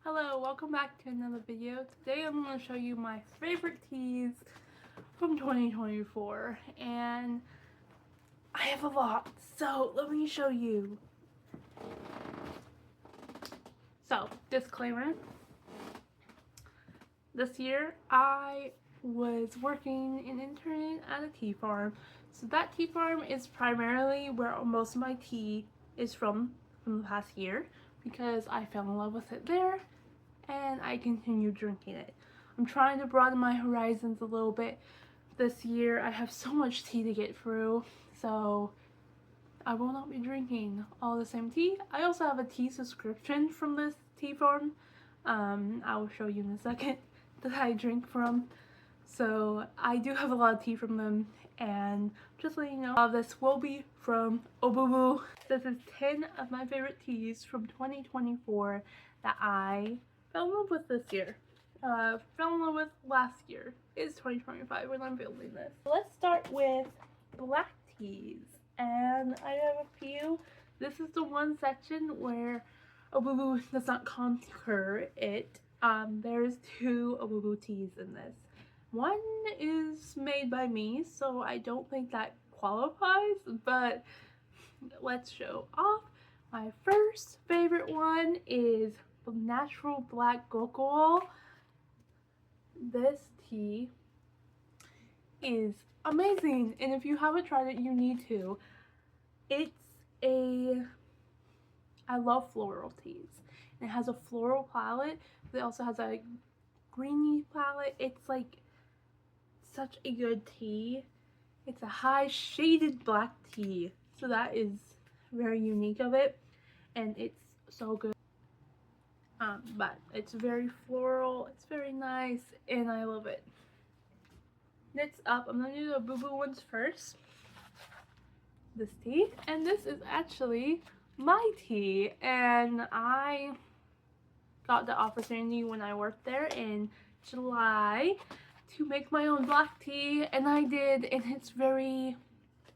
Hello, welcome back to another video. Today I'm going to show you my favorite teas from 2024, and I have a lot, so let me show you. So, disclaimer, this year I was working and interning at a tea farm. So that tea farm is primarily where most of my tea is from the past year, because I fell in love with it there and I continue drinking it. I'm trying to broaden my horizons a little bit this year. I have so much tea to get through, so I will not be drinking all the same tea. I also have a tea subscription from this tea farm. I will show you in a second that I drink from. So I do have a lot of tea from them, and just letting you know, this will be from Obubu. This is 10 of my favorite teas from 2024 that I fell in love with this year. Fell in love with last year. It's 2025 when I'm filming this. Let's start with black teas, and I have a few. This is the one section where Obubu does not conquer it. There's 2 Obubu teas in this. One is made by me, so I don't think that qualifies, but let's show off. My first favorite one is Natural Black Gokul. This tea is amazing, and if you haven't tried it, you need to. I love floral teas. It has a floral palette, but it also has a greeny palette. It's like such a good tea. It's a high shaded black tea, so that is very unique of it, and it's so good. But it's very floral, it's very nice, and I love it. Next up, I'm gonna do the Obubu ones first. This tea, and this is actually my tea, and I got the opportunity when I worked there in July to make my own black tea, and I did, and it's very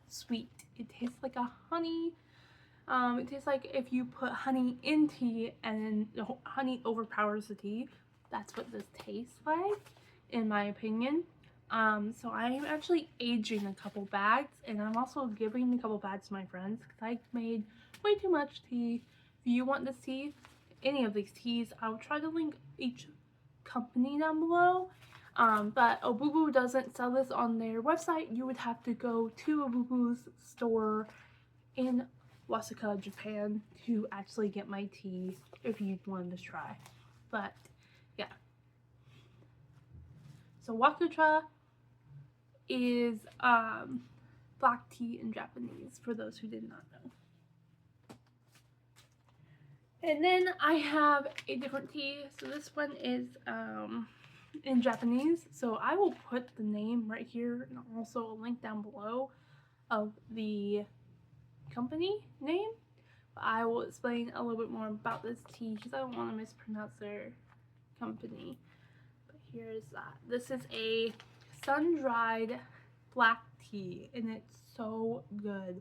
sweet. It tastes like a honey. It tastes like if you put honey in tea and then the honey overpowers the tea. That's what this tastes like, in my opinion. So I'm actually aging a couple bags, and I'm also giving a couple bags to my friends because I made way too much tea. If you want to see any of these teas, I'll try to link each company down below. But Obubu doesn't sell this on their website. You would have to go to Obubu's store in Osaka, Japan to actually get my tea if you wanted to try. But yeah. So hojicha is black tea in Japanese, for those who did not know. And then I have a different tea. So this one is in Japanese. So I will put the name right here and also a link down below of the company name. But I will explain a little bit more about this tea because I don't want to mispronounce their company. But here's that. This is a sun-dried black tea, and it's so good.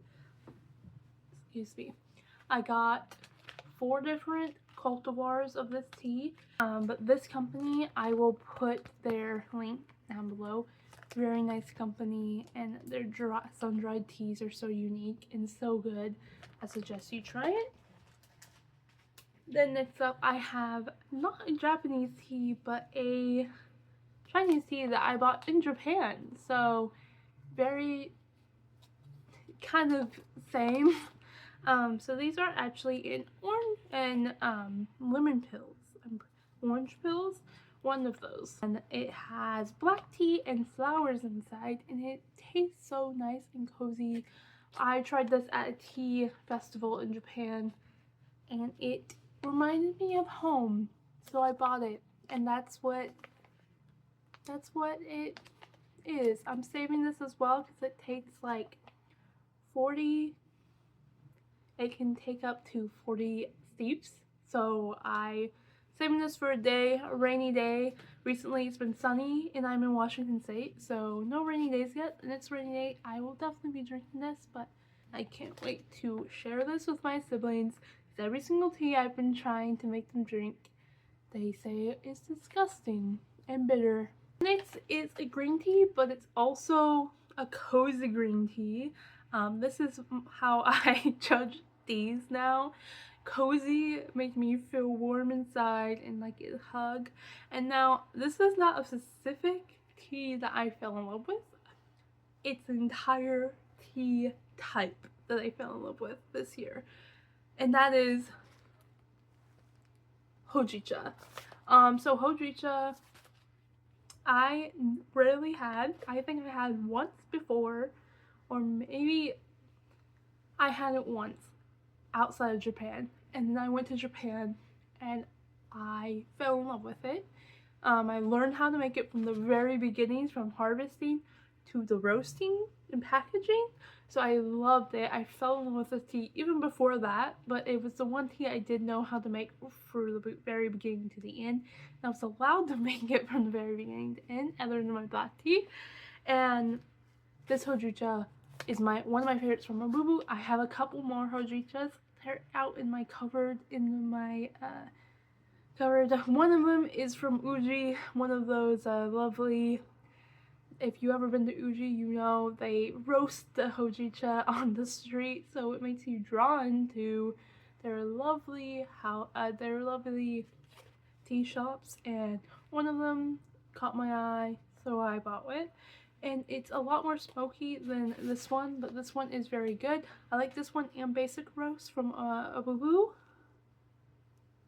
Excuse me. I got 4 different cultivars of this tea, but this company, I will put their link down below. Very nice company, and their sun-dried teas are so unique and so good. I suggest you try it. Then next up, I have not a Japanese tea, but a Chinese tea that I bought in Japan. So very kind of same. So these are actually in orange and lemon pills, orange pills, one of those. And it has black tea and flowers inside, and it tastes so nice and cozy. I tried this at a tea festival in Japan, and it reminded me of home, so I bought it, and that's what it is. I'm saving this as well because it takes like 40. It can take up to 40 steeps, so I saving this for a day, a rainy day. Recently it's been sunny and I'm in Washington State, so no rainy days yet. The next rainy day I will definitely be drinking this, but I can't wait to share this with my siblings because every single tea I've been trying to make them drink They say it's disgusting and bitter. It's a green tea, but it's also a cozy green tea. This is how I judge these now. Cozy makes me feel warm inside and like a hug. And now, this is not a specific tea that I fell in love with. It's an entire tea type that I fell in love with this year. And that is hojicha. So hojicha, I rarely had. I think I had once before, or maybe I had it once outside of Japan. And then I went to Japan and I fell in love with it. I learned how to make it from the very beginnings, from harvesting to the roasting and packaging. So I loved it. I fell in love with the tea even before that, but it was the one tea I did know how to make from the very beginning to the end. And I was allowed to make it from the very beginning to end, other than my black tea. And this hojicha is one of my favorites from Obubu. I have a couple more hojichas. They're out in my cupboard, cupboard. One of them is from Uji, one of those lovely, if you ever been to Uji, you know they roast the hojicha on the street, so it makes you drawn to their lovely tea shops, and one of them caught my eye, so I bought it. And it's a lot more smoky than this one, but this one is very good. I like this one and Basic Roast from Obubu,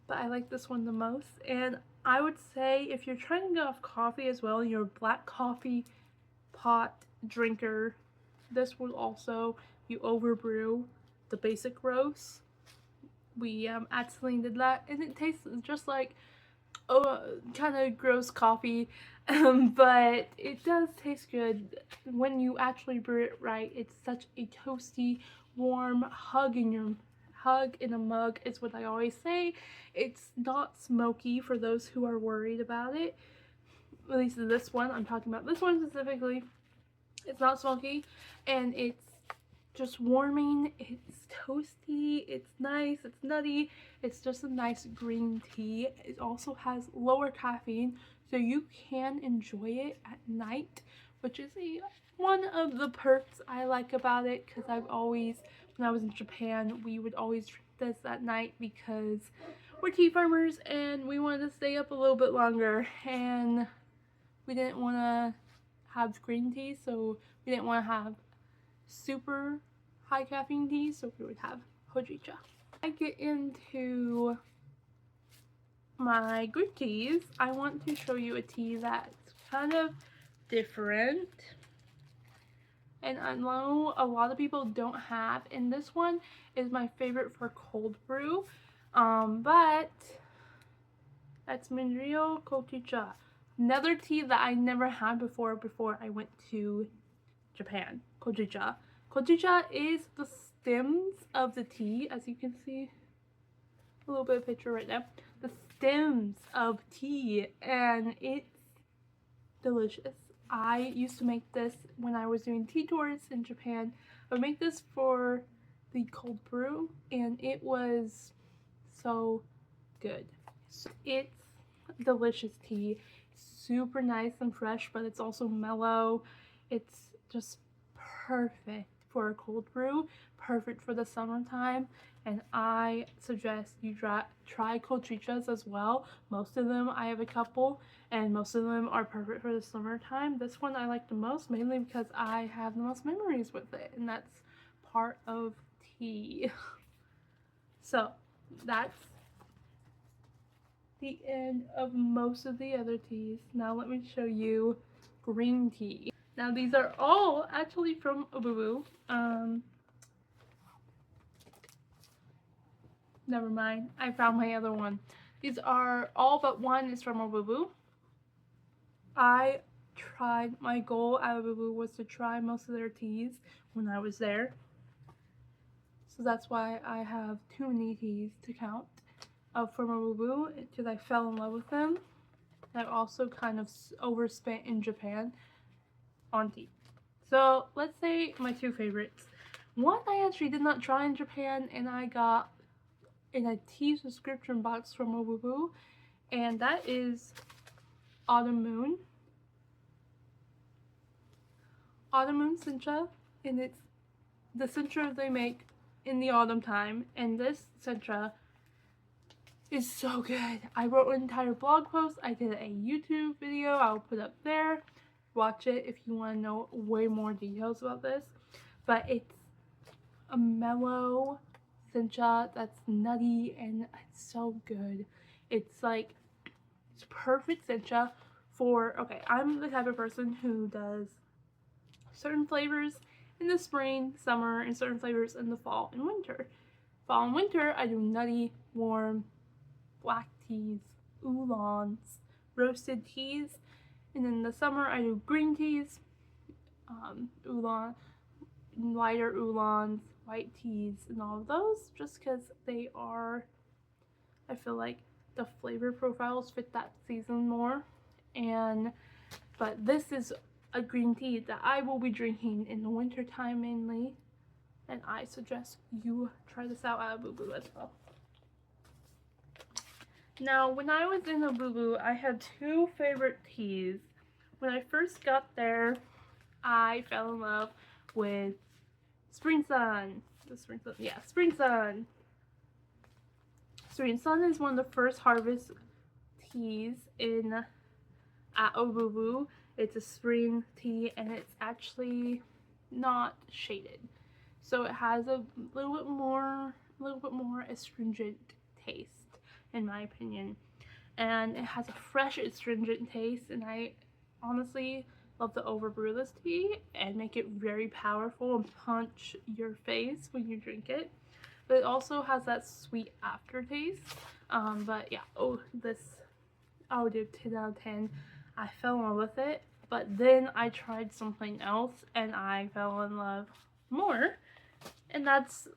but I like this one the most. And I would say if you're trying to get off coffee as well, you're a black coffee pot drinker, this will also, you overbrew the Basic Roast. We accidentally did that, and it tastes just like kind of gross coffee, but it does taste good when you actually brew it right. It's such a toasty, warm hug in a mug is what I always say. It's not smoky for those who are worried about it. At least this one, I'm talking about this one specifically. It's not smoky, and it's just warming. It's toasty, it's nice, it's nutty. It's just a nice green tea. It also has lower caffeine, so you can enjoy it at night, which is one of the perks I like about it, because when I was in Japan, we would always drink this at night because we're tea farmers and we wanted to stay up a little bit longer, and we didn't want to have green tea, so we didn't want to have super high caffeine tea, so we would have hojicha. I get into my green teas. I want to show you a tea that's kind of different, and I know a lot of people don't have, and this one is my favorite for cold brew, but that's Minryo Kochicha. Another tea that I never had before I went to Japan. Hojicha. Hojicha is the stems of the tea, as you can see. A little bit of picture right now. The stems of tea, and it's delicious. I used to make this when I was doing tea tours in Japan. I would make this for the cold brew, and it was so good. It's delicious tea. Super nice and fresh, but it's also mellow. It's just perfect for a cold brew, perfect for the summertime, and I suggest you try hojichas as well. Most of them, I have a couple, and most of them are perfect for the summertime. This one I like the most, mainly because I have the most memories with it, and that's part of tea. So that's the end of most of the other teas. Now let me show you green tea. Now these are all actually from Obubu. Never mind, I found my other one. These are all but one is from Obubu. My goal at Obubu was to try most of their teas when I was there. So that's why I have too many teas to count from Obubu, because I fell in love with them. I've also kind of overspent in Japan on tea. So let's say my two favorites. One I actually did not try in Japan, and I got in a tea subscription box from Obubu, and that is Autumn Moon. Autumn Moon sencha, and it's the sencha they make in the autumn time, and this sencha is so good. I wrote an entire blog post. I did a YouTube video. I'll put up there. Watch it if you want to know way more details about this. But it's a mellow sencha that's nutty and it's so good. It's like, it's perfect sencha for, okay, I'm the type of person who does certain flavors in the spring, summer, and certain flavors in the fall and winter. Fall and winter, I do nutty, warm, black teas, oolongs, roasted teas, and in the summer I do green teas, oolong, lighter oolongs, white teas, and all of those, just because they are, I feel like the flavor profiles fit that season more. But this is a green tea that I will be drinking in the winter time mainly, and I suggest you try this out at Obubu as well. Now, when I was in Obubu, I had two favorite teas. When I first got there, I fell in love with Spring Sun. Spring Sun. Spring Sun is one of the first harvest teas at Obubu. It's a spring tea, and it's actually not shaded, so it has a little bit more astringent taste, in my opinion, and it has a fresh astringent taste, and I honestly love to overbrew this tea and make it very powerful and punch your face when you drink it. But it also has that sweet aftertaste. But yeah, I would do 10 out of 10. I fell in love with it, but then I tried something else and I fell in love more, and that's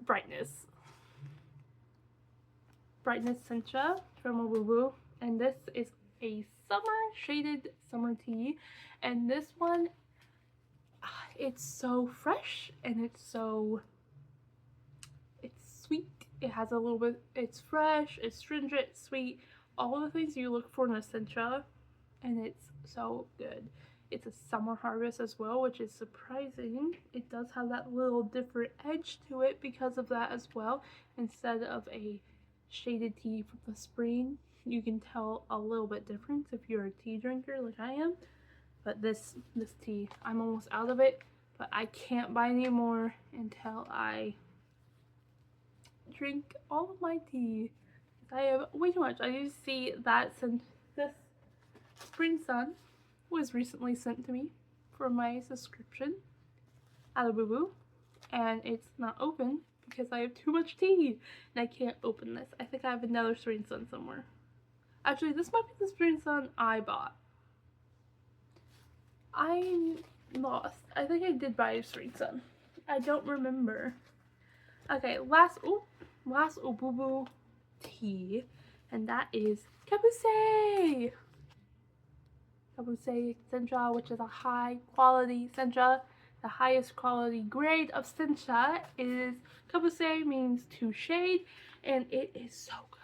Brightness sencha from Obubu, and this is a shaded summer tea, and this one, it's so fresh and it's sweet. It has a little bit, it's fresh, it's stringent, sweet, all the things you look for in a sencha, and it's so good. It's a summer harvest as well, which is surprising. It does have that little different edge to it because of that as well. Instead of a shaded tea from the spring, you can tell a little bit difference if you're a tea drinker like I am. But this tea, I'm almost out of it, but I can't buy any more until I drink all of my tea. I have way too much. I do see that since this Spring Sun was recently sent to me for my subscription at Obubu, and it's not open because I have too much tea and I can't open this. I think I have another Spring Sun somewhere. Actually, this might be the Spring Sun I bought. I'm lost. I think I did buy a Spring Sun. I don't remember. Okay, last Obubu tea, and that is Kabuse sencha, which is a high quality sencha. The highest quality grade of sencha is Kabuse, means to shade, and it is so good.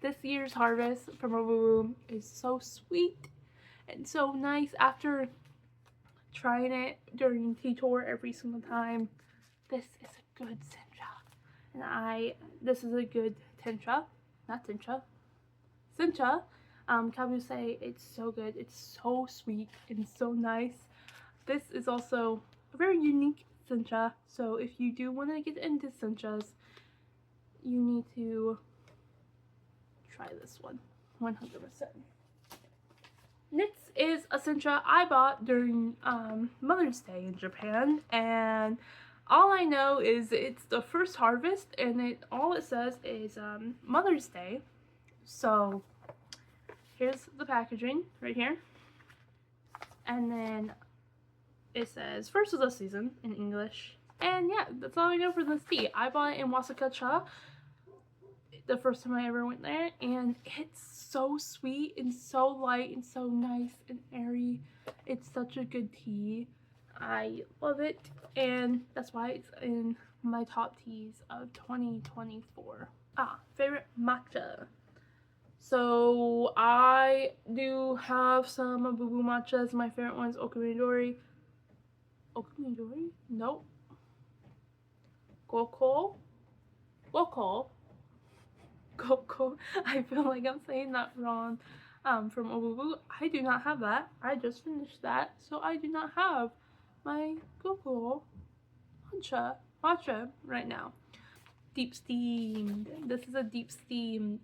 This year's harvest from Obubu is so sweet and so nice. After trying it during tea tour every single time, this is a good sencha, and this is a good sencha. Kabuse, it's so good. It's so sweet and so nice. This is also a very unique sencha, so if you do want to get into senchas, you need to try this one 100%. This is a sencha I bought during Mother's Day in Japan, and all I know is it's the first harvest, and all it says is Mother's Day. So here's the packaging right here, and then it says first of the season in English, and yeah, that's all I know for this tea. I bought it in Wasaka the first time I ever went there, and it's so sweet and so light and so nice and airy. It's such a good tea. I love it, and that's why it's in my top teas of 2024. Favorite matcha. So I do have some Obubu matchas. My favorite one is Okumidori. Okumidori? Nope. Goko? Goko? Goko. I feel like I'm saying that wrong. From Obubu. I do not have that. I just finished that, so I do not have my Goko matcha right now. Deep steamed. This is a deep steamed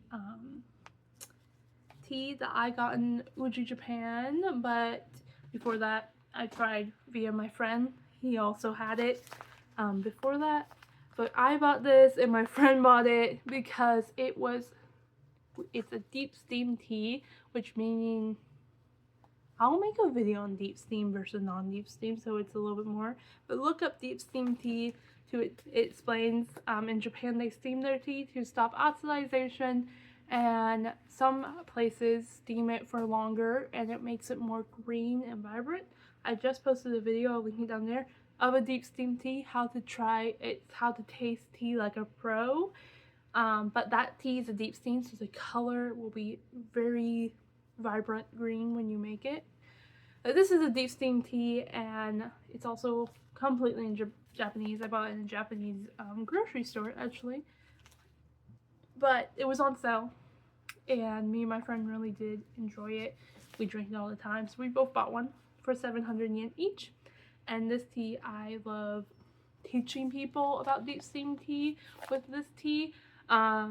tea that I got in Uji, Japan, but before that I tried via my friend. He also had it before that. But I bought this and my friend bought it because it's a deep steam tea, which meaning I'll make a video on deep steam versus non-deep steam, so it's a little bit more. But look up deep steam tea. It explains in Japan they steam their tea to stop oxidation, and some places steam it for longer and it makes it more green and vibrant. I just posted a video, I'll link it down there, of a deep steam tea, how to try it, how to taste tea like a pro. But that tea is a deep steam, so the color will be very vibrant green when you make it. This is a deep steam tea, and it's also completely in Japanese. I bought it in a Japanese grocery store, actually. But it was on sale, and me and my friend really did enjoy it. We drink it all the time, so we both bought one for 700 yen each. And this tea, I love teaching people about deep steam tea with this tea. I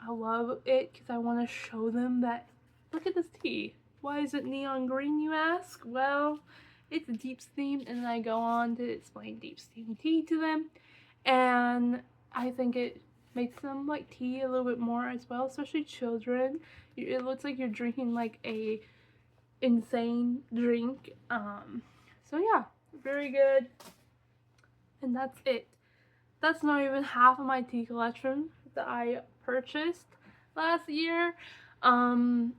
love it because I want to show them that, look at this tea. Why is it neon green, you ask? Well, it's deep steamed, and then I go on to explain deep steam tea to them. And I think it makes them like tea a little bit more as well, especially children. It looks like you're drinking like a insane drink. So yeah, very good. And that's it. That's not even half of my tea collection that I purchased last year.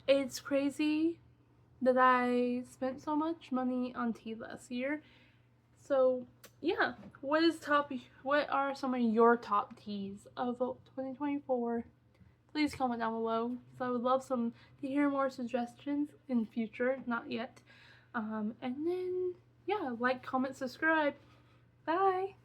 It's crazy that I spent so much money on tea last year. So yeah, what are some of your top teas of 2024? Please comment down below, because I would love to hear more suggestions in the future, not yet. And then yeah, like, comment, subscribe. Bye.